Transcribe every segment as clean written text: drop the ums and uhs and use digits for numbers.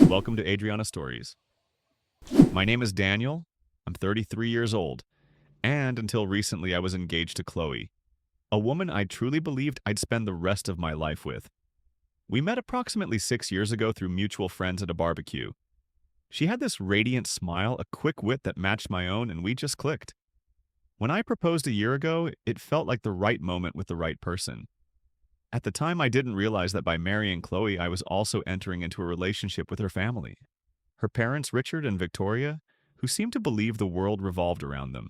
Welcome to Adriana Stories. My name is Daniel. I'm 33 years old, and until recently I was engaged to Chloe, a woman I truly believed I'd spend the rest of my life with. We met approximately 6 years ago through mutual friends at a barbecue. She had this radiant smile, a quick wit that matched my own, and we just clicked. When I proposed a year ago, it felt like the right moment with the right person. At the time, I didn't realize that by marrying Chloe, I was also entering into a relationship with her family. Her parents, Richard and Victoria, who seemed to believe the world revolved around them.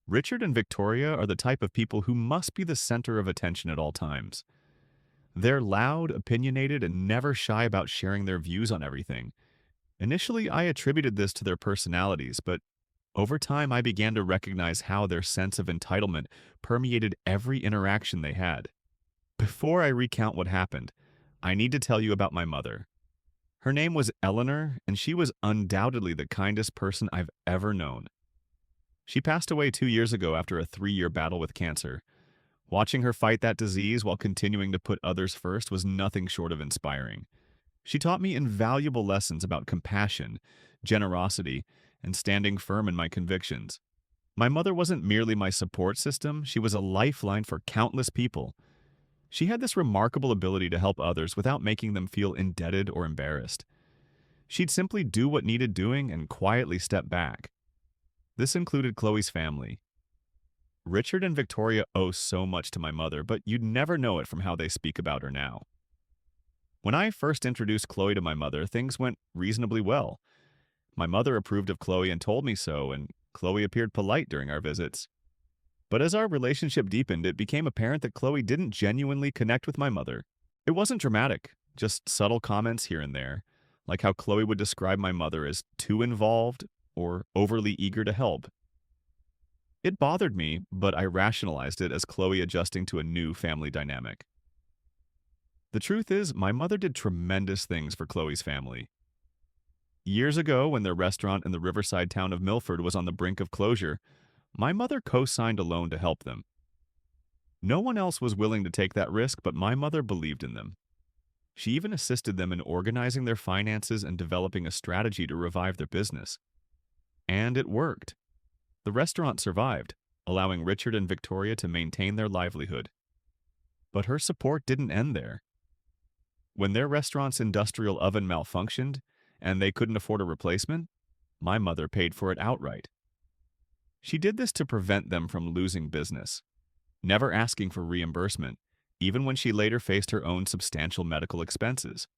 Richard and Victoria are the type of people who must be the center of attention at all times. They're loud, opinionated, and never shy about sharing their views on everything. Initially, I attributed this to their personalities, but over time I began to recognize how their sense of entitlement permeated every interaction they had. Before I recount what happened, I need to tell you about my mother. Her name was Eleanor, and she was undoubtedly the kindest person I've ever known. She passed away 2 years ago after a 3-year battle with cancer. Watching her fight that disease while continuing to put others first was nothing short of inspiring. She taught me invaluable lessons about compassion, generosity, and standing firm in my convictions. My mother wasn't merely my support system, she was a lifeline for countless people. She had this remarkable ability to help others without making them feel indebted or embarrassed. She'd simply do what needed doing and quietly step back. This included Chloe's family. Richard and Victoria owe so much to my mother, but you'd never know it from how they speak about her now. When I first introduced Chloe to my mother, things went reasonably well. My mother approved of Chloe and told me so, and Chloe appeared polite during our visits. But as our relationship deepened, it became apparent that Chloe didn't genuinely connect with my mother. It wasn't dramatic, just subtle comments here and there, like how Chloe would describe my mother as too involved or overly eager to help. It bothered me, but I rationalized it as Chloe adjusting to a new family dynamic. The truth is, my mother did tremendous things for Chloe's family. Years ago, when their restaurant in the riverside town of Milford was on the brink of closure, my mother co-signed a loan to help them. No one else was willing to take that risk, but my mother believed in them. She even assisted them in organizing their finances and developing a strategy to revive their business. And it worked. The restaurant survived, allowing Richard and Victoria to maintain their livelihood. But her support didn't end there. When their restaurant's industrial oven malfunctioned, and they couldn't afford a replacement, my mother paid for it outright. She did this to prevent them from losing business, never asking for reimbursement, even when she later faced her own substantial medical expenses.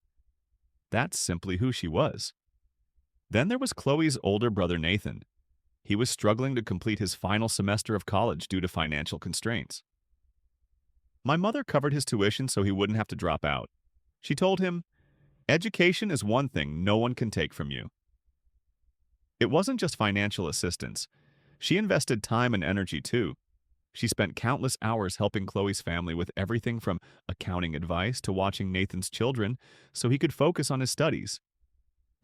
That's simply who she was. Then there was Chloe's older brother Nathan. He was struggling to complete his final semester of college due to financial constraints. My mother covered his tuition so he wouldn't have to drop out. She told him, "Education is one thing no one can take from you." It wasn't just financial assistance. She invested time and energy too. She spent countless hours helping Chloe's family with everything from accounting advice to watching Nathan's children so he could focus on his studies.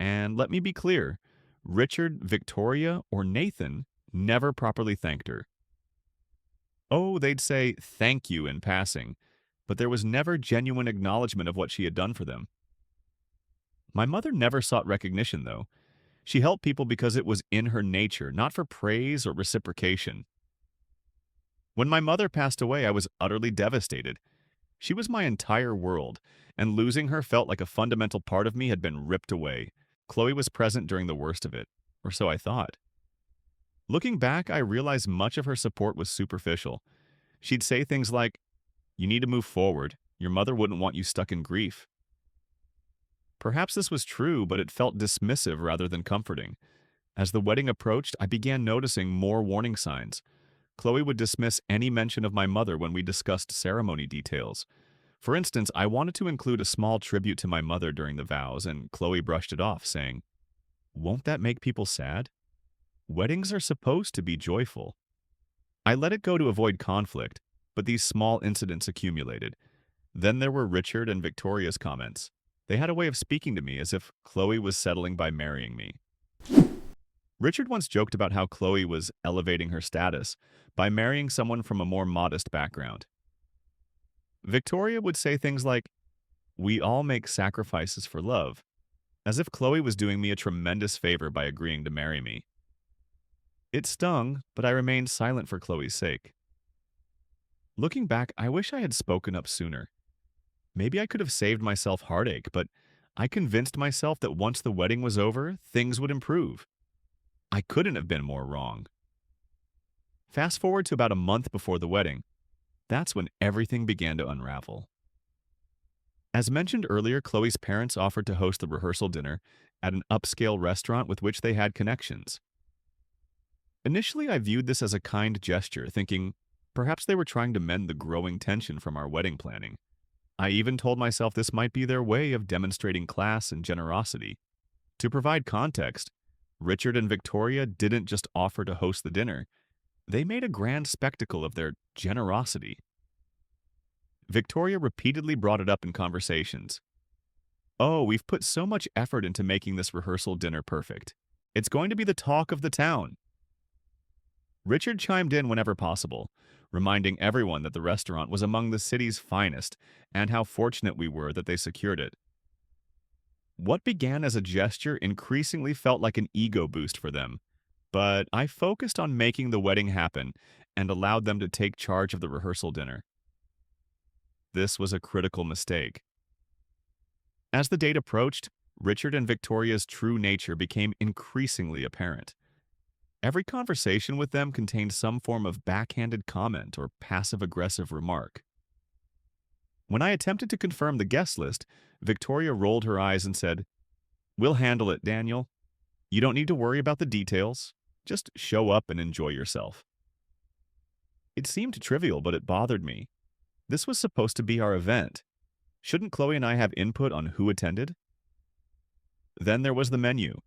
And let me be clear, Richard, Victoria, or Nathan never properly thanked her. Oh, they'd say thank you in passing, but there was never genuine acknowledgement of what she had done for them. My mother never sought recognition, though. She helped people because it was in her nature, not for praise or reciprocation. When my mother passed away, I was utterly devastated. She was my entire world, and losing her felt like a fundamental part of me had been ripped away. Chloe was present during the worst of it, or so I thought. Looking back, I realized much of her support was superficial. She'd say things like, "You need to move forward. Your mother wouldn't want you stuck in grief." Perhaps this was true, but it felt dismissive rather than comforting. As the wedding approached, I began noticing more warning signs. Chloe would dismiss any mention of my mother when we discussed ceremony details. For instance, I wanted to include a small tribute to my mother during the vows, and Chloe brushed it off, saying, "Won't that make people sad? Weddings are supposed to be joyful." I let it go to avoid conflict, but these small incidents accumulated. Then there were Richard and Victoria's comments. They had a way of speaking to me as if Chloe was settling by marrying me. Richard once joked about how Chloe was elevating her status by marrying someone from a more modest background. Victoria would say things like, "We all make sacrifices for love," as if Chloe was doing me a tremendous favor by agreeing to marry me. It stung, but I remained silent for Chloe's sake. Looking back, I wish I had spoken up sooner. Maybe I could have saved myself heartache, but I convinced myself that once the wedding was over, things would improve. I couldn't have been more wrong. Fast forward to about a month before the wedding. That's when everything began to unravel. As mentioned earlier, Chloe's parents offered to host the rehearsal dinner at an upscale restaurant with which they had connections. Initially, I viewed this as a kind gesture, thinking perhaps they were trying to mend the growing tension from our wedding planning. I even told myself this might be their way of demonstrating class and generosity. To provide context, Richard and Victoria didn't just offer to host the dinner, they made a grand spectacle of their generosity. Victoria repeatedly brought it up in conversations. "Oh, we've put so much effort into making this rehearsal dinner perfect. It's going to be the talk of the town." Richard chimed in whenever possible, reminding everyone that the restaurant was among the city's finest and how fortunate we were that they secured it. What began as a gesture increasingly felt like an ego boost for them, but I focused on making the wedding happen and allowed them to take charge of the rehearsal dinner. This was a critical mistake. As the date approached, Richard and Victoria's true nature became increasingly apparent. Every conversation with them contained some form of backhanded comment or passive-aggressive remark. When I attempted to confirm the guest list, Victoria rolled her eyes and said, "We'll handle it, Daniel. You don't need to worry about the details. Just show up and enjoy yourself." It seemed trivial, but it bothered me. This was supposed to be our event. Shouldn't Chloe and I have input on who attended? Then there was the menu.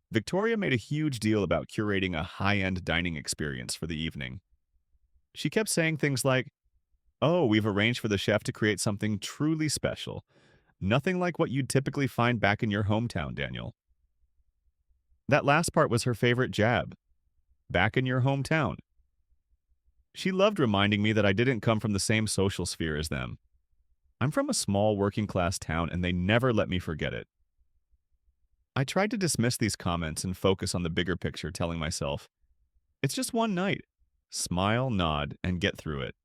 Victoria made a huge deal about curating a high-end dining experience for the evening. She kept saying things like, "Oh, we've arranged for the chef to create something truly special. Nothing like what you'd typically find back in your hometown, Daniel." That last part was her favorite jab. Back in your hometown. She loved reminding me that I didn't come from the same social sphere as them. I'm from a small working-class town, and they never let me forget it. I tried to dismiss these comments and focus on the bigger picture, telling myself, it's just one night. Smile, nod, and get through it.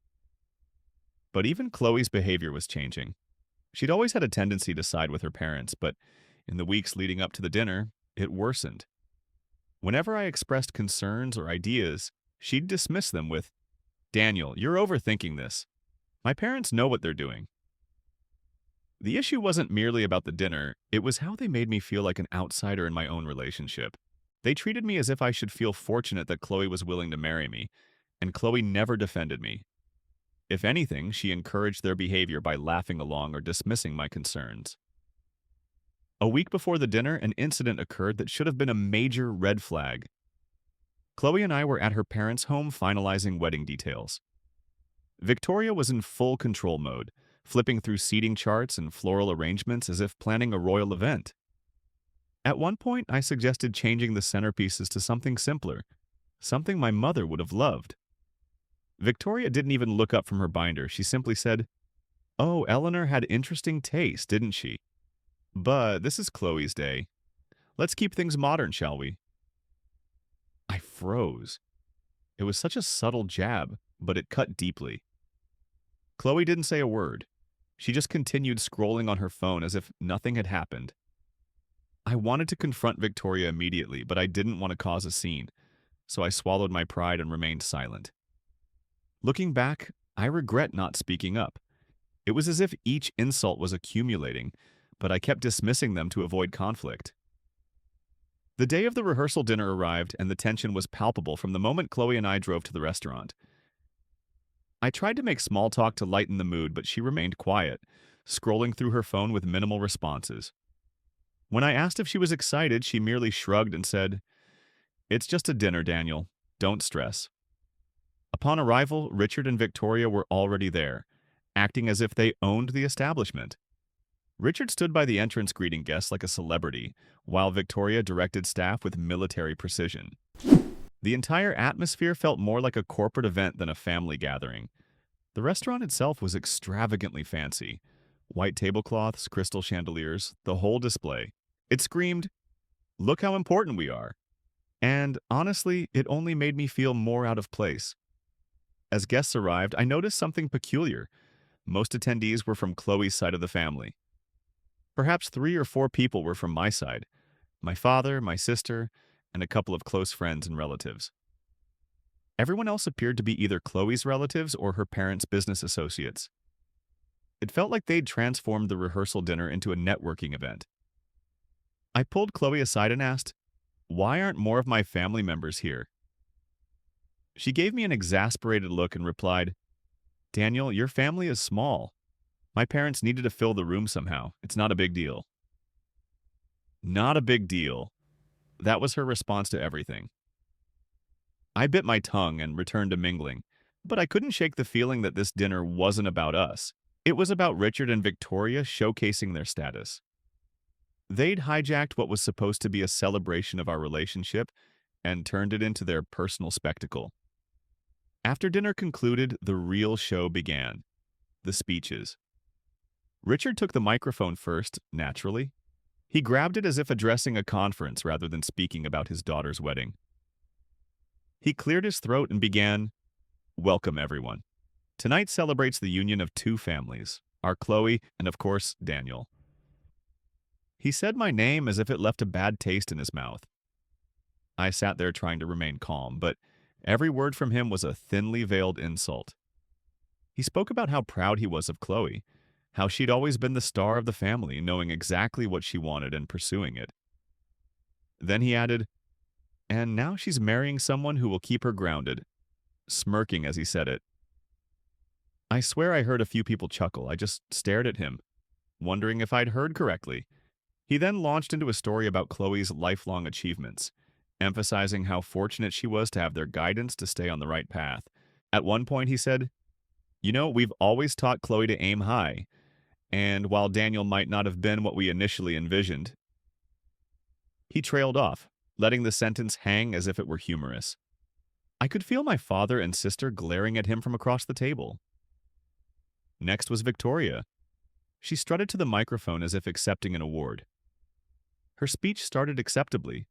But even Chloe's behavior was changing. She'd always had a tendency to side with her parents, but in the weeks leading up to the dinner, it worsened. Whenever I expressed concerns or ideas, she'd dismiss them with, "Daniel, you're overthinking this. My parents know what they're doing." The issue wasn't merely about the dinner, it was how they made me feel like an outsider in my own relationship. They treated me as if I should feel fortunate that Chloe was willing to marry me, and Chloe never defended me. If anything, she encouraged their behavior by laughing along or dismissing my concerns. A week before the dinner, an incident occurred that should have been a major red flag. Chloe and I were at her parents' home finalizing wedding details. Victoria was in full control mode, flipping through seating charts and floral arrangements as if planning a royal event. At one point, I suggested changing the centerpieces to something simpler, something my mother would have loved. Victoria didn't even look up from her binder. She simply said, "Oh, Eleanor had interesting taste, didn't she? But this is Chloe's day. Let's keep things modern, shall we?" I froze. It was such a subtle jab, but it cut deeply. Chloe didn't say a word. She just continued scrolling on her phone as if nothing had happened. I wanted to confront Victoria immediately, but I didn't want to cause a scene, so I swallowed my pride and remained silent. Looking back, I regret not speaking up. It was as if each insult was accumulating, but I kept dismissing them to avoid conflict. The day of the rehearsal dinner arrived, and the tension was palpable from the moment Chloe and I drove to the restaurant. I tried to make small talk to lighten the mood, but she remained quiet, scrolling through her phone with minimal responses. When I asked if she was excited, she merely shrugged and said, "It's just a dinner, Daniel. Don't stress." Upon arrival, Richard and Victoria were already there, acting as if they owned the establishment. Richard stood by the entrance greeting guests like a celebrity, while Victoria directed staff with military precision. The entire atmosphere felt more like a corporate event than a family gathering. The restaurant itself was extravagantly fancy. White tablecloths, crystal chandeliers, the whole display. It screamed, "Look how important we are." And honestly, it only made me feel more out of place. As guests arrived, I noticed something peculiar. Most attendees were from Chloe's side of the family. Perhaps 3 or 4 people were from my side: my father, my sister, and a couple of close friends and relatives. Everyone else appeared to be either Chloe's relatives or her parents' business associates. It felt like they'd transformed the rehearsal dinner into a networking event. I pulled Chloe aside and asked, "Why aren't more of my family members here?" She gave me an exasperated look and replied, "Daniel, your family is small. My parents needed to fill the room somehow. It's not a big deal." Not a big deal. That was her response to everything. I bit my tongue and returned to mingling, but I couldn't shake the feeling that this dinner wasn't about us. It was about Richard and Victoria showcasing their status. They'd hijacked what was supposed to be a celebration of our relationship and turned it into their personal spectacle. After dinner concluded, the real show began: the speeches. Richard took the microphone first, naturally. He grabbed it as if addressing a conference rather than speaking about his daughter's wedding. He cleared his throat and began, "Welcome, everyone. Tonight celebrates the union of 2 families, our Chloe and, of course, Daniel." He said my name as if it left a bad taste in his mouth. I sat there trying to remain calm, but every word from him was a thinly veiled insult. He spoke about how proud he was of Chloe, how she'd always been the star of the family, knowing exactly what she wanted and pursuing it. Then he added, "And now she's marrying someone who will keep her grounded," smirking as he said it. I swear I heard a few people chuckle. I just stared at him, wondering if I'd heard correctly. He then launched into a story about Chloe's lifelong achievements, emphasizing how fortunate she was to have their guidance to stay on the right path. At one point, he said, "We've always taught Chloe to aim high, and while Daniel might not have been what we initially envisioned," he trailed off, letting the sentence hang as if it were humorous. I could feel my father and sister glaring at him from across the table. Next was Victoria. She strutted to the microphone as if accepting an award. Her speech started acceptably.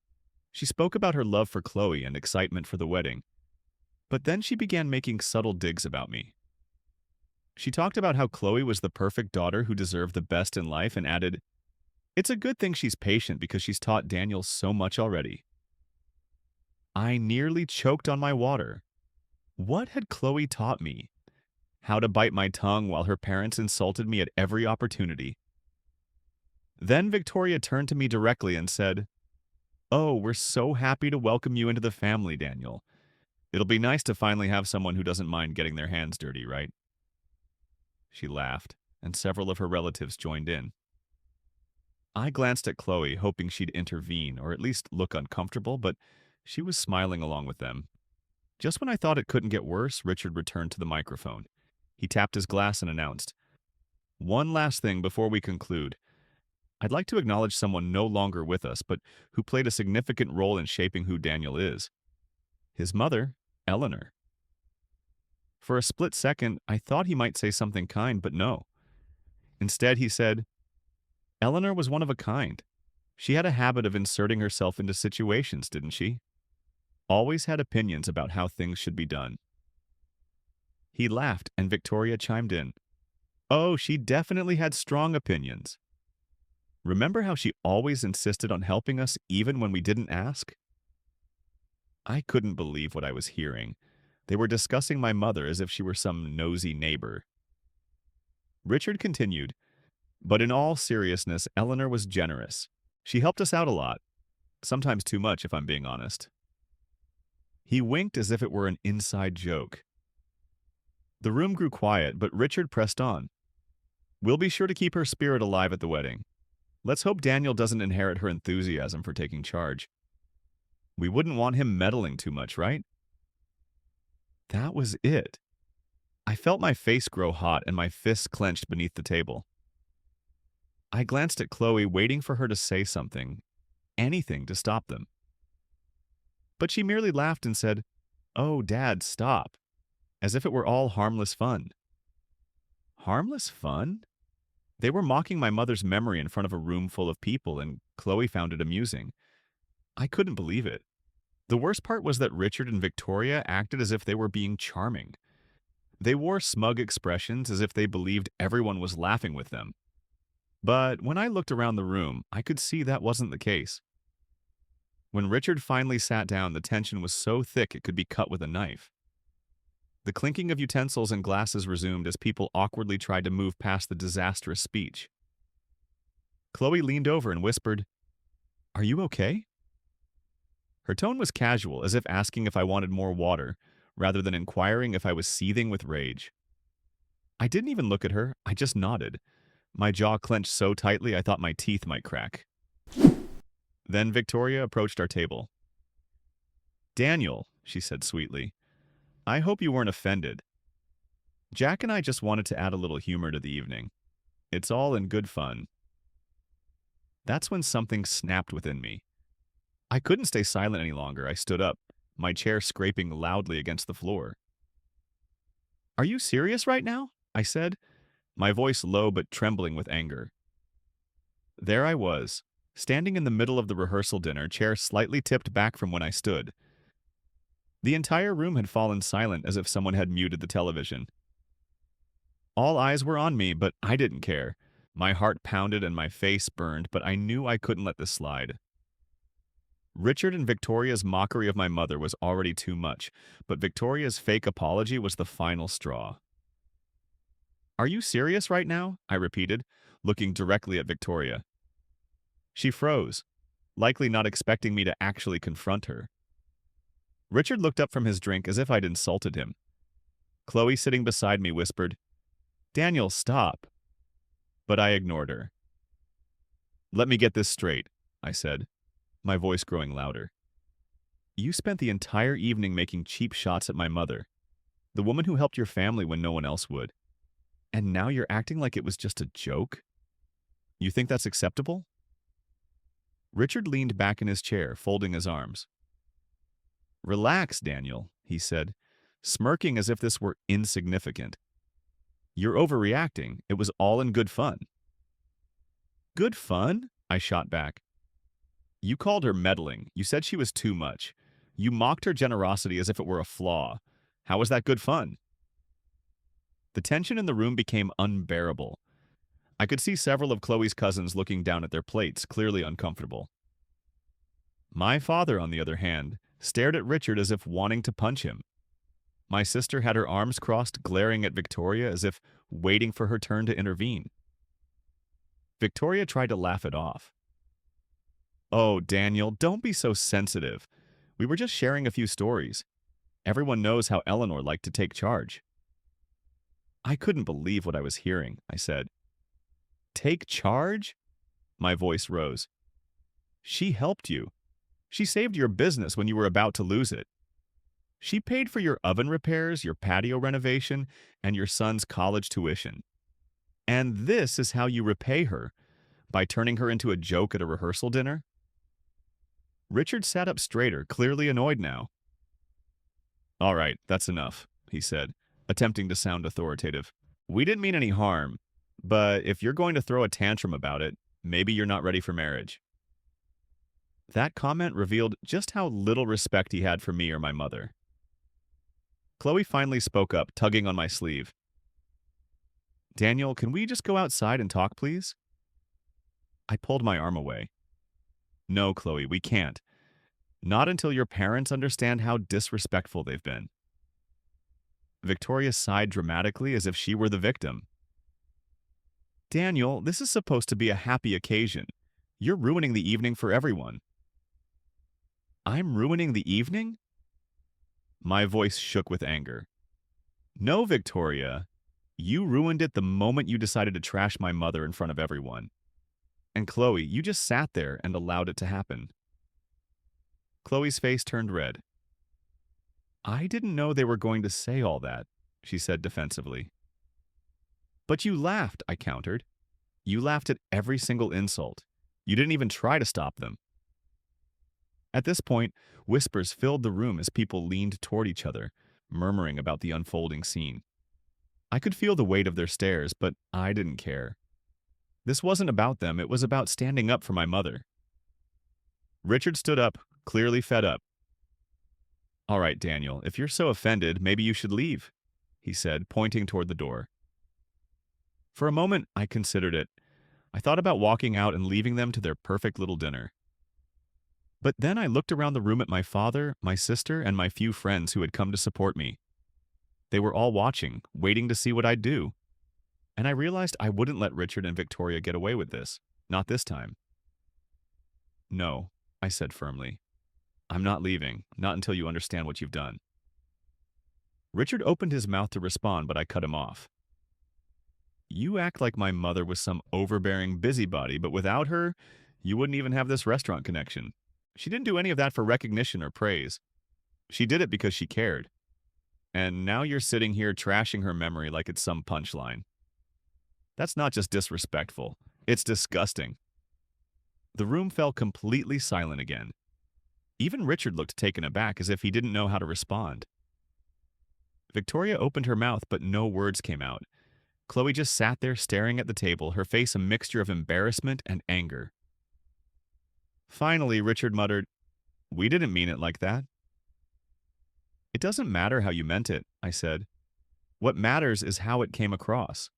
She spoke about her love for Chloe and excitement for the wedding. But then she began making subtle digs about me. She talked about how Chloe was the perfect daughter who deserved the best in life and added, "It's a good thing she's patient because she's taught Daniel so much already." I nearly choked on my water. What had Chloe taught me? How to bite my tongue while her parents insulted me at every opportunity. Then Victoria turned to me directly and said, "Oh, we're so happy to welcome you into the family, Daniel. It'll be nice to finally have someone who doesn't mind getting their hands dirty, right?" She laughed, and several of her relatives joined in. I glanced at Chloe, hoping she'd intervene or at least look uncomfortable, but she was smiling along with them. Just when I thought it couldn't get worse, Richard returned to the microphone. He tapped his glass and announced, "One last thing before we conclude. I'd like to acknowledge someone no longer with us, but who played a significant role in shaping who Daniel is. His mother, Eleanor." For a split second, I thought he might say something kind, but no. Instead, he said, "Eleanor was one of a kind. She had a habit of inserting herself into situations, didn't she? Always had opinions about how things should be done." He laughed, and Victoria chimed in, "Oh, she definitely had strong opinions. Remember how she always insisted on helping us even when we didn't ask?" I couldn't believe what I was hearing. They were discussing my mother as if she were some nosy neighbor. Richard continued, "But in all seriousness, Eleanor was generous. She helped us out a lot. Sometimes too much, if I'm being honest." He winked as if it were an inside joke. The room grew quiet, but Richard pressed on. "We'll be sure to keep her spirit alive at the wedding. Let's hope Daniel doesn't inherit her enthusiasm for taking charge. We wouldn't want him meddling too much, right?" That was it. I felt my face grow hot and my fists clenched beneath the table. I glanced at Chloe, waiting for her to say something, anything to stop them. But she merely laughed and said, "Oh, Dad, stop," as if it were all harmless fun. Harmless fun? They were mocking my mother's memory in front of a room full of people, and Chloe found it amusing. I couldn't believe it. The worst part was that Richard and Victoria acted as if they were being charming. They wore smug expressions as if they believed everyone was laughing with them. But when I looked around the room, I could see that wasn't the case. When Richard finally sat down, the tension was so thick it could be cut with a knife. The clinking of utensils and glasses resumed as people awkwardly tried to move past the disastrous speech. Chloe leaned over and whispered, "Are you okay?" Her tone was casual, as if asking if I wanted more water, rather than inquiring if I was seething with rage. I didn't even look at her, I just nodded. My jaw clenched so tightly I thought my teeth might crack. Then Victoria approached our table. "Daniel," she said sweetly, "I hope you weren't offended. Jack and I just wanted to add a little humor to the evening. It's all in good fun." That's when something snapped within me. I couldn't stay silent any longer. I stood up, my chair scraping loudly against the floor. "Are you serious right now?" I said, my voice low but trembling with anger. There I was, standing in the middle of the rehearsal dinner, chair slightly tipped back from when I stood. The entire room had fallen silent as if someone had muted the television. All eyes were on me, but I didn't care. My heart pounded and my face burned, but I knew I couldn't let this slide. Richard and Victoria's mockery of my mother was already too much, but Victoria's fake apology was the final straw. "Are you serious right now?" I repeated, looking directly at Victoria. She froze, likely not expecting me to actually confront her. Richard looked up from his drink as if I'd insulted him. Chloe, sitting beside me, whispered, "Daniel, stop." But I ignored her. "Let me get this straight," I said, my voice growing louder. "You spent the entire evening making cheap shots at my mother, the woman who helped your family when no one else would. And now you're acting like it was just a joke? You think that's acceptable?" Richard leaned back in his chair, folding his arms. "Relax, Daniel," he said, smirking as if this were insignificant. "You're overreacting. It was all in good fun." "Good fun?" I shot back. "You called her meddling. You said she was too much. You mocked her generosity as if it were a flaw. How was that good fun?" The tension in the room became unbearable. I could see several of Chloe's cousins looking down at their plates, clearly uncomfortable. My father, on the other hand, stared at Richard as if wanting to punch him. My sister had her arms crossed, glaring at Victoria as if waiting for her turn to intervene. Victoria tried to laugh it off. "Oh, Daniel, don't be so sensitive. We were just sharing a few stories. Everyone knows how Eleanor liked to take charge." I couldn't believe what I was hearing, I said. "Take charge?" My voice rose. "She helped you. She saved your business when you were about to lose it. She paid for your oven repairs, your patio renovation, and your son's college tuition. And this is how you repay her, by turning her into a joke at a rehearsal dinner?" Richard sat up straighter, clearly annoyed now. "All right, that's enough," he said, attempting to sound authoritative. "We didn't mean any harm, but if you're going to throw a tantrum about it, maybe you're not ready for marriage." That comment revealed just how little respect he had for me or my mother. Chloe finally spoke up, tugging on my sleeve. "Daniel, can we just go outside and talk, please?" I pulled my arm away. "No, Chloe, we can't. Not until your parents understand how disrespectful they've been." Victoria sighed dramatically as if she were the victim. "Daniel, this is supposed to be a happy occasion. You're ruining the evening for everyone." "I'm ruining the evening?" My voice shook with anger. "No, Victoria. You ruined it the moment you decided to trash my mother in front of everyone. And Chloe, you just sat there and allowed it to happen." Chloe's face turned red. "I didn't know they were going to say all that," she said defensively. "But you laughed," I countered. "You laughed at every single insult. You didn't even try to stop them." At this point, whispers filled the room as people leaned toward each other, murmuring about the unfolding scene. I could feel the weight of their stares, but I didn't care. This wasn't about them, it was about standing up for my mother. Richard stood up, clearly fed up. All right, Daniel, if you're so offended, maybe you should leave, he said, pointing toward the door. For a moment, I considered it. I thought about walking out and leaving them to their perfect little dinner. But then I looked around the room at my father, my sister, and my few friends who had come to support me. They were all watching, waiting to see what I'd do. And I realized I wouldn't let Richard and Victoria get away with this. Not this time. No, I said firmly. I'm not leaving, not until you understand what you've done. Richard opened his mouth to respond, but I cut him off. You act like my mother was some overbearing busybody, but without her, you wouldn't even have this restaurant connection. She didn't do any of that for recognition or praise. She did it because she cared. And now you're sitting here trashing her memory like it's some punchline. That's not just disrespectful. It's disgusting. The room fell completely silent again. Even Richard looked taken aback, as if he didn't know how to respond. Victoria opened her mouth, but no words came out. Chloe just sat there staring at the table, her face a mixture of embarrassment and anger. Finally, Richard muttered, "We didn't mean it like that." "It doesn't matter how you meant it," I said. "What matters is how it came across.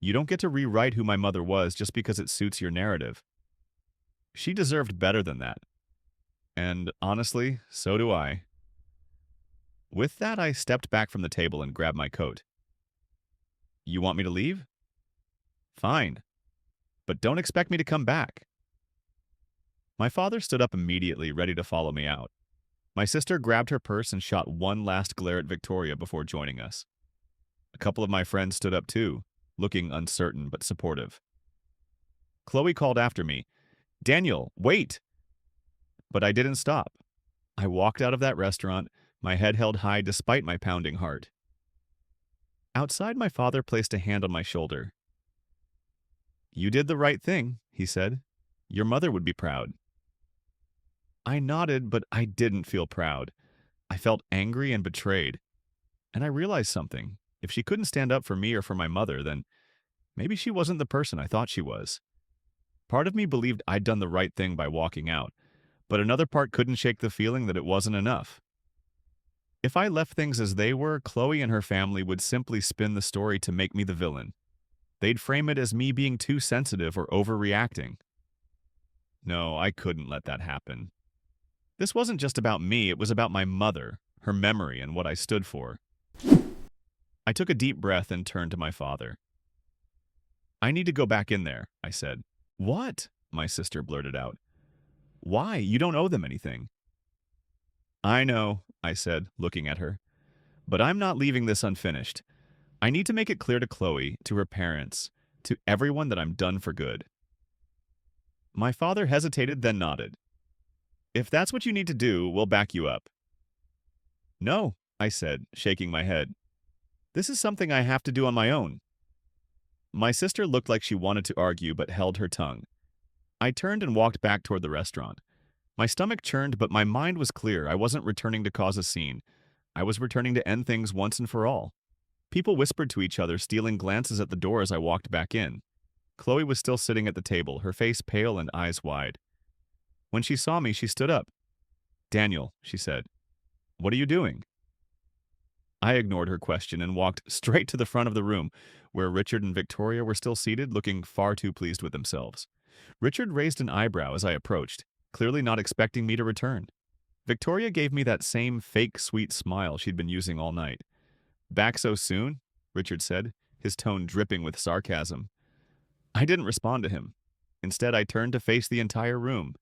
You don't get to rewrite who my mother was just because it suits your narrative. She deserved better than that. And honestly, so do I." With that, I stepped back from the table and grabbed my coat. "You want me to leave?" "Fine. But don't expect me to come back." My father stood up immediately, ready to follow me out. My sister grabbed her purse and shot one last glare at Victoria before joining us. A couple of my friends stood up too, looking uncertain but supportive. Chloe called after me, "Daniel, wait!" But I didn't stop. I walked out of that restaurant, my head held high despite my pounding heart. Outside, my father placed a hand on my shoulder. "You did the right thing," he said. "Your mother would be proud." I nodded, but I didn't feel proud. I felt angry and betrayed. And I realized something. If she couldn't stand up for me or for my mother, then maybe she wasn't the person I thought she was. Part of me believed I'd done the right thing by walking out, but another part couldn't shake the feeling that it wasn't enough. If I left things as they were, Chloe and her family would simply spin the story to make me the villain. They'd frame it as me being too sensitive or overreacting. No, I couldn't let that happen. This wasn't just about me, it was about my mother, her memory, and what I stood for. I took a deep breath and turned to my father. "I need to go back in there," I said. "What?" my sister blurted out. "Why? You don't owe them anything." "I know," I said, looking at her. "But I'm not leaving this unfinished. I need to make it clear to Chloe, to her parents, to everyone that I'm done for good." My father hesitated, then nodded. "If that's what you need to do, we'll back you up." "No," I said, shaking my head. "This is something I have to do on my own." My sister looked like she wanted to argue but held her tongue. I turned and walked back toward the restaurant. My stomach churned, but my mind was clear. I wasn't returning to cause a scene. I was returning to end things once and for all. People whispered to each other, stealing glances at the door as I walked back in. Chloe was still sitting at the table, her face pale and eyes wide. When she saw me, she stood up. "Daniel," she said, "what are you doing?" I ignored her question and walked straight to the front of the room, where Richard and Victoria were still seated, looking far too pleased with themselves. Richard raised an eyebrow as I approached, clearly not expecting me to return. Victoria gave me that same fake sweet smile she'd been using all night. "Back so soon?" Richard said, his tone dripping with sarcasm. I didn't respond to him. Instead, I turned to face the entire room.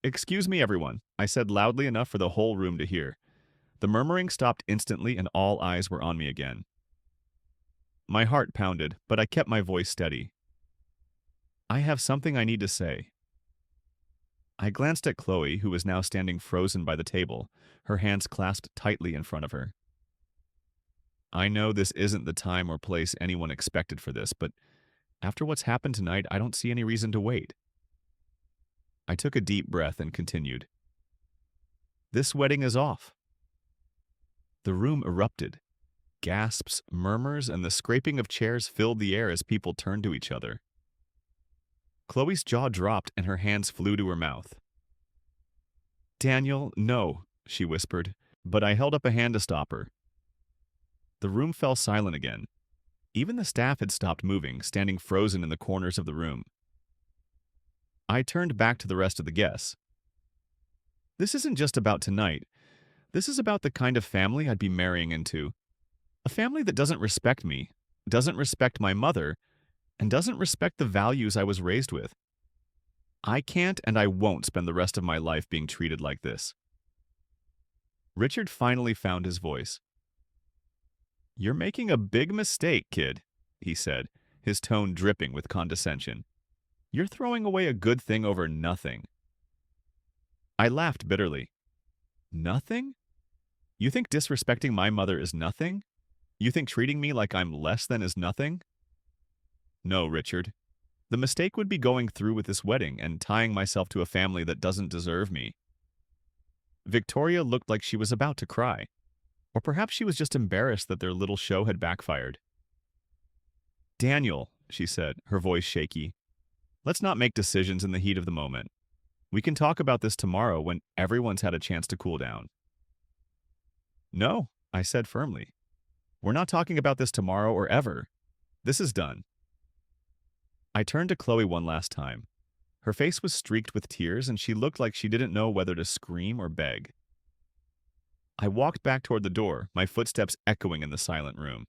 "Excuse me, everyone," I said loudly enough for the whole room to hear. The murmuring stopped instantly and all eyes were on me again. My heart pounded, but I kept my voice steady. "I have something I need to say." I glanced at Chloe, who was now standing frozen by the table, her hands clasped tightly in front of her. "I know this isn't the time or place anyone expected for this, but after what's happened tonight, I don't see any reason to wait." I took a deep breath and continued. "This wedding is off." The room erupted. Gasps, murmurs, and the scraping of chairs filled the air as people turned to each other. Chloe's jaw dropped and her hands flew to her mouth. "Daniel, no," she whispered, but I held up a hand to stop her. The room fell silent again. Even the staff had stopped moving, standing frozen in the corners of the room. I turned back to the rest of the guests. This isn't just about tonight. This is about the kind of family I'd be marrying into. A family that doesn't respect me, doesn't respect my mother, and doesn't respect the values I was raised with. I can't and I won't spend the rest of my life being treated like this. Richard finally found his voice. "You're making a big mistake, kid," he said, his tone dripping with condescension. "You're throwing away a good thing over nothing." I laughed bitterly. Nothing? You think disrespecting my mother is nothing? You think treating me like I'm less than is nothing? No, Richard. The mistake would be going through with this wedding and tying myself to a family that doesn't deserve me. Victoria looked like she was about to cry. Or perhaps she was just embarrassed that their little show had backfired. "Daniel," she said, her voice shaky, "let's not make decisions in the heat of the moment. We can talk about this tomorrow when everyone's had a chance to cool down." "No," I said firmly. "We're not talking about this tomorrow or ever. This is done." I turned to Chloe one last time. Her face was streaked with tears, and she looked like she didn't know whether to scream or beg. I walked back toward the door, my footsteps echoing in the silent room.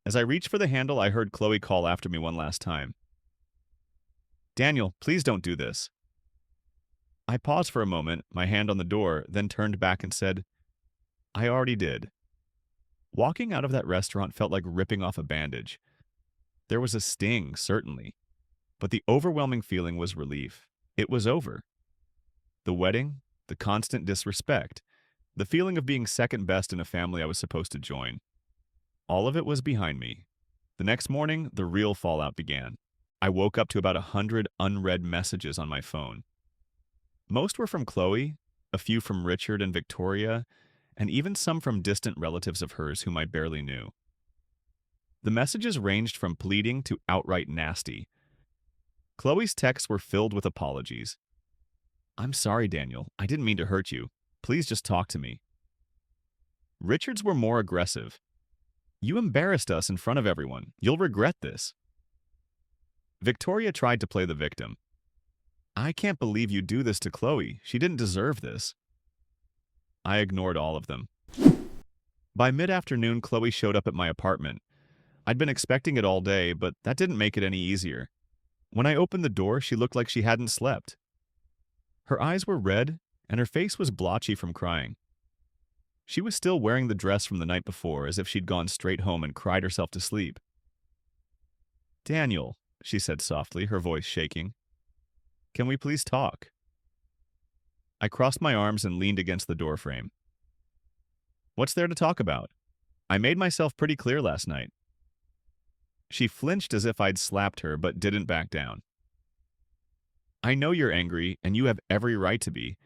As I reached for the handle, I heard Chloe call after me one last time. "Daniel, please don't do this." I paused for a moment, my hand on the door, then turned back and said, "I already did." Walking out of that restaurant felt like ripping off a bandage. There was a sting, certainly, but the overwhelming feeling was relief. It was over. The wedding, the constant disrespect, the feeling of being second best in a family I was supposed to join. All of it was behind me. The next morning, the real fallout began. I woke up to about 100 unread messages on my phone. Most were from Chloe, a few from Richard and Victoria, and even some from distant relatives of hers whom I barely knew. The messages ranged from pleading to outright nasty. Chloe's texts were filled with apologies. "I'm sorry, Daniel. I didn't mean to hurt you. Please just talk to me." Richard's were more aggressive. "You embarrassed us in front of everyone. You'll regret this." Victoria tried to play the victim. "I can't believe you do this to Chloe. She didn't deserve this." I ignored all of them. By mid-afternoon, Chloe showed up at my apartment. I'd been expecting it all day, but that didn't make it any easier. When I opened the door, she looked like she hadn't slept. Her eyes were red, and her face was blotchy from crying. She was still wearing the dress from the night before, as if she'd gone straight home and cried herself to sleep. "Daniel," she said softly, her voice shaking, "can we please talk?" I crossed my arms and leaned against the doorframe. "What's there to talk about? I made myself pretty clear last night." She flinched as if I'd slapped her, but didn't back down. "I know you're angry, and you have every right to be,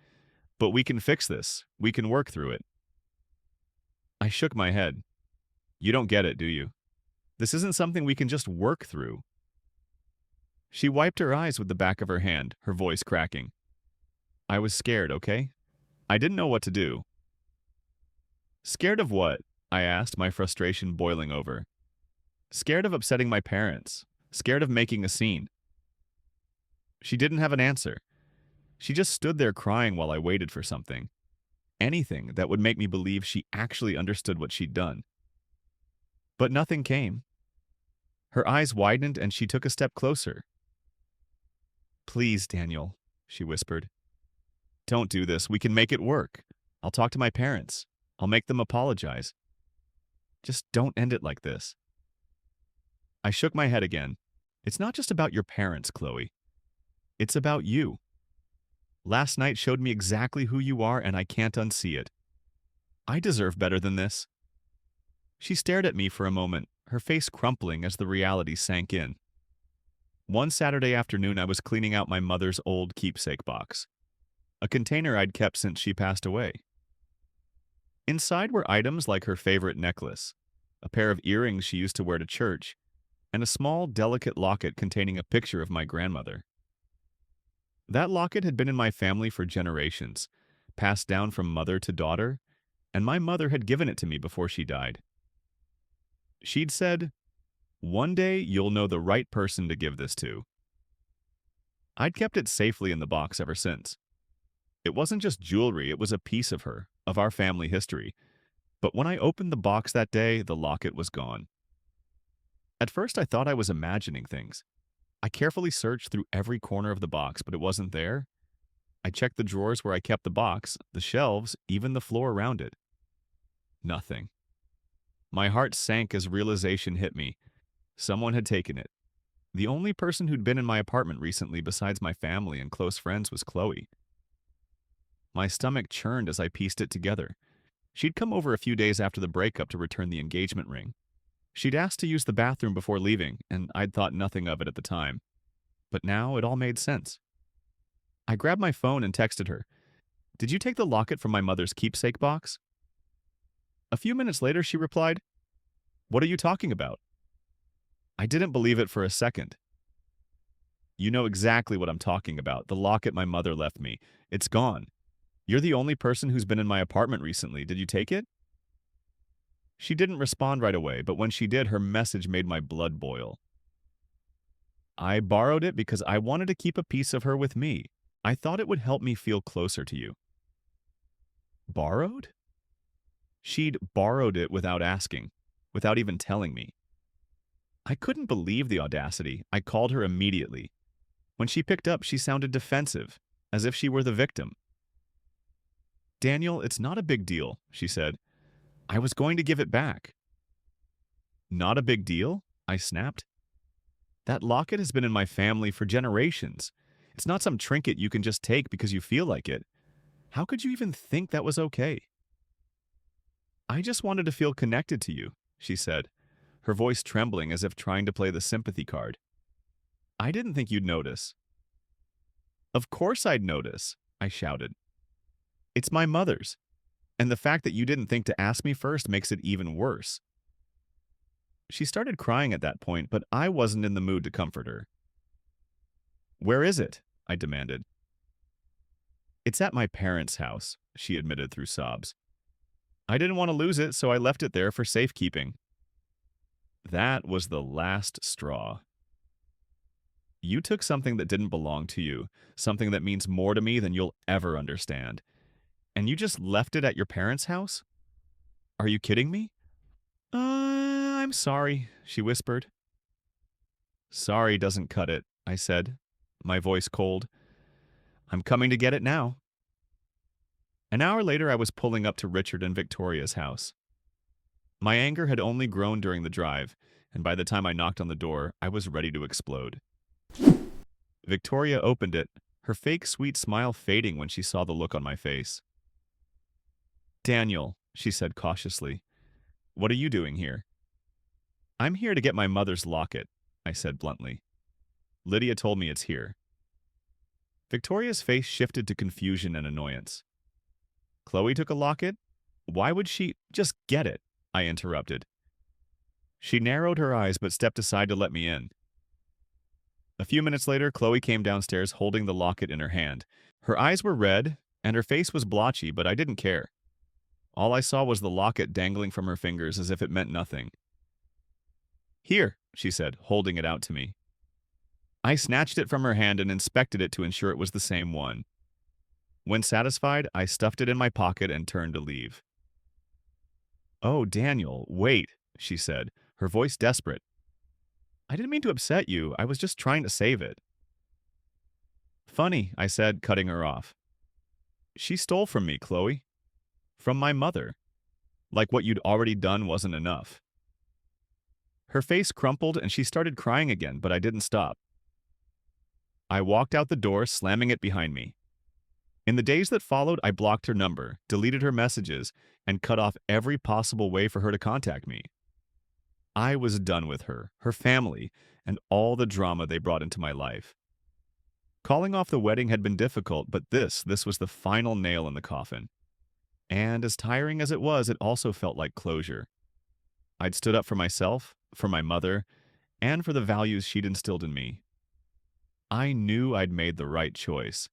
but we can fix this. We can work through it." I shook my head. "You don't get it, do you? This isn't something we can just work through." She wiped her eyes with the back of her hand, her voice cracking. "I was scared, okay? I didn't know what to do." "Scared of what?" I asked, my frustration boiling over. "Scared of upsetting my parents. Scared of making a scene." She didn't have an answer. She just stood there crying while I waited for something. Anything that would make me believe she actually understood what she'd done. But nothing came. Her eyes widened and she took a step closer. "Please, Daniel," she whispered. "Don't do this. We can make it work. I'll talk to my parents. I'll make them apologize. Just don't end it like this." I shook my head again. "It's not just about your parents, Chloe. It's about you. Last night showed me exactly who you are, and I can't unsee it. I deserve better than this." She stared at me for a moment, her face crumpling as the reality sank in. One Saturday afternoon, I was cleaning out my mother's old keepsake box, a container I'd kept since she passed away. Inside were items like her favorite necklace, a pair of earrings she used to wear to church, and a small, delicate locket containing a picture of my grandmother. That locket had been in my family for generations, passed down from mother to daughter, and my mother had given it to me before she died. She'd said, "One day you'll know the right person to give this to." I'd kept it safely in the box ever since. It wasn't just jewelry, it was a piece of her, of our family history. But when I opened the box that day, the locket was gone. At first, I thought I was imagining things. I carefully searched through every corner of the box, but it wasn't there. I checked the drawers where I kept the box, the shelves, even the floor around it. Nothing. My heart sank as realization hit me. Someone had taken it. The only person who'd been in my apartment recently besides my family and close friends was Chloe. My stomach churned as I pieced it together. She'd come over a few days after the breakup to return the engagement ring. She'd asked to use the bathroom before leaving, and I'd thought nothing of it at the time. But now it all made sense. I grabbed my phone and texted her, "Did you take the locket from my mother's keepsake box?" A few minutes later, she replied, "What are you talking about?" I didn't believe it for a second. "You know exactly what I'm talking about. The locket my mother left me. It's gone. You're the only person who's been in my apartment recently. Did you take it?" She didn't respond right away, but when she did, her message made my blood boil. "I borrowed it because I wanted to keep a piece of her with me. I thought it would help me feel closer to you." Borrowed? She'd borrowed it without asking, without even telling me. I couldn't believe the audacity. I called her immediately. When she picked up, she sounded defensive, as if she were the victim. "Daniel, it's not a big deal," she said. "I was going to give it back." "Not a big deal?" I snapped. "That locket has been in my family for generations. It's not some trinket you can just take because you feel like it. How could you even think that was okay?" "I just wanted to feel connected to you," she said, her voice trembling as if trying to play the sympathy card. "I didn't think you'd notice." "Of course I'd notice," I shouted. "It's my mother's, and the fact that you didn't think to ask me first makes it even worse." She started crying at that point, but I wasn't in the mood to comfort her. "Where is it?" I demanded. "It's at my parents' house," she admitted through sobs. "I didn't want to lose it, so I left it there for safekeeping." That was the last straw. You took something that didn't belong to you, something that means more to me than you'll ever understand, and you just left it at your parents' house? Are you kidding me? I'm sorry," she whispered. "Sorry doesn't cut it," I said, my voice cold. "I'm coming to get it now." An hour later, I was pulling up to Richard and Victoria's house. My anger had only grown during the drive, and by the time I knocked on the door, I was ready to explode. Victoria opened it, her fake sweet smile fading when she saw the look on my face. "Daniel," she said cautiously, "what are you doing here?" "I'm here to get my mother's locket," I said bluntly. "Lydia told me it's here." Victoria's face shifted to confusion and annoyance. "Chloe took a locket? Why would she just get it?" I interrupted. She narrowed her eyes but stepped aside to let me in. A few minutes later, Chloe came downstairs holding the locket in her hand. Her eyes were red, and her face was blotchy, but I didn't care. All I saw was the locket dangling from her fingers as if it meant nothing. "Here," she said, holding it out to me. I snatched it from her hand and inspected it to ensure it was the same one. When satisfied, I stuffed it in my pocket and turned to leave. "Oh, Daniel, wait," she said, her voice desperate. "I didn't mean to upset you. I was just trying to save it." "Funny," I said, cutting her off. "She stole from me, Chloe. From my mother. Like what you'd already done wasn't enough." Her face crumpled and she started crying again, but I didn't stop. I walked out the door, slamming it behind me. In the days that followed, I blocked her number, deleted her messages, and cut off every possible way for her to contact me. I was done with her, her family, and all the drama they brought into my life. Calling off the wedding had been difficult, but this was the final nail in the coffin. And as tiring as it was, it also felt like closure. I'd stood up for myself, for my mother, and for the values she'd instilled in me. I knew I'd made the right choice.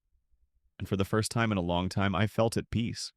And for the first time in a long time, I felt at peace.